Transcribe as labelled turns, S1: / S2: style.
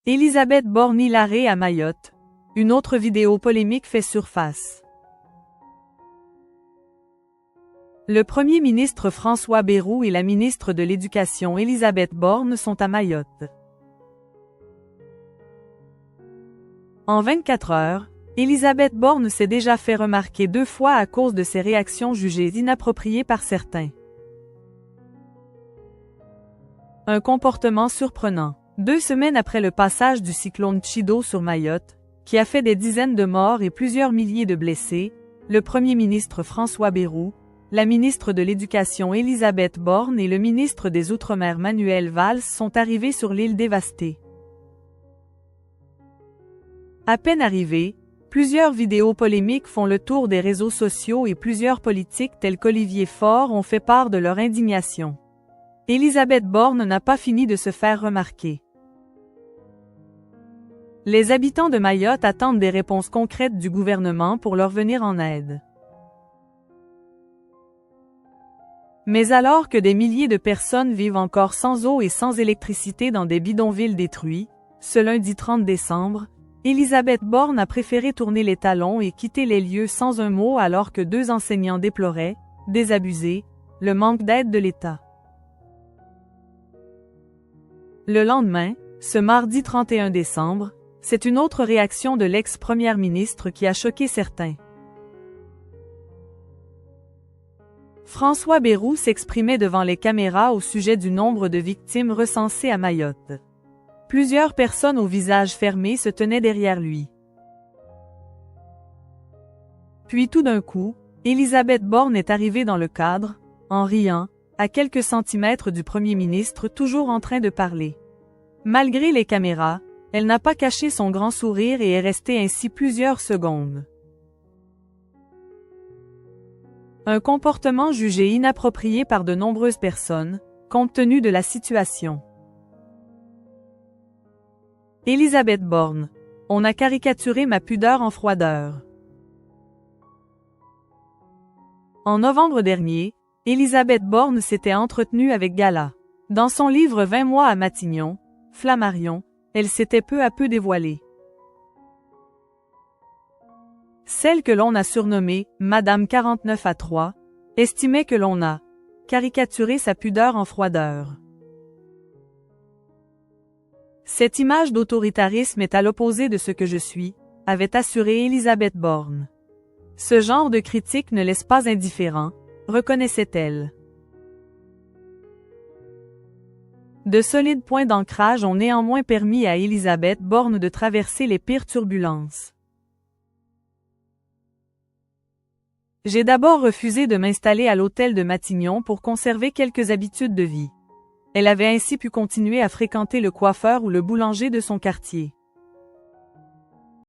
S1: Élisabeth Borne-Hilaré à Mayotte. Une autre vidéo polémique fait surface. Le Premier ministre François Bayrou et la ministre de l'Éducation Élisabeth Borne sont à Mayotte. En 24 heures, Élisabeth Borne s'est déjà fait remarquer 2 fois à cause de ses réactions jugées inappropriées par certains. Un comportement surprenant. 2 semaines après le passage du cyclone Chido sur Mayotte, qui a fait des dizaines de morts et plusieurs milliers de blessés, le Premier ministre François Bayrou, la ministre de l'Éducation Élisabeth Borne et le ministre des Outre-mer Manuel Valls sont arrivés sur l'île dévastée. À peine arrivés, plusieurs vidéos polémiques font le tour des réseaux sociaux et plusieurs politiques tels qu'Olivier Faure ont fait part de leur indignation. Élisabeth Borne n'a pas fini de se faire remarquer. Les habitants de Mayotte attendent des réponses concrètes du gouvernement pour leur venir en aide. Mais alors que des milliers de personnes vivent encore sans eau et sans électricité dans des bidonvilles détruits, ce lundi 30 décembre, Élisabeth Borne a préféré tourner les talons et quitter les lieux sans un mot alors que 2 enseignants déploraient, désabusés, le manque d'aide de l'État. Le lendemain, ce mardi 31 décembre, c'est une autre réaction de l'ex-première ministre qui a choqué certains. François Bayrou s'exprimait devant les caméras au sujet du nombre de victimes recensées à Mayotte. Plusieurs personnes au visage fermé se tenaient derrière lui. Puis tout d'un coup, Élisabeth Borne est arrivée dans le cadre, en riant, à quelques centimètres du Premier ministre toujours en train de parler. Malgré les caméras, elle n'a pas caché son grand sourire et est restée ainsi plusieurs secondes. Un comportement jugé inapproprié par de nombreuses personnes, compte tenu de la situation. Élisabeth Borne. On a caricaturé ma pudeur en froideur. En novembre dernier, Élisabeth Borne s'était entretenue avec Gala. Dans son livre 20 mois à Matignon, Flammarion, elle s'était peu à peu dévoilée. Celle que l'on a surnommée Madame 49 à 3, estimait que l'on a caricaturé sa pudeur en froideur. Cette image d'autoritarisme est à l'opposé de ce que je suis, avait assuré Élisabeth Borne. Ce genre de critique ne laisse pas indifférent, reconnaissait-elle. De solides points d'ancrage ont néanmoins permis à Élisabeth Borne de traverser les pires turbulences. J'ai d'abord refusé de m'installer à l'hôtel de Matignon pour conserver quelques habitudes de vie. Elle avait ainsi pu continuer à fréquenter le coiffeur ou le boulanger de son quartier.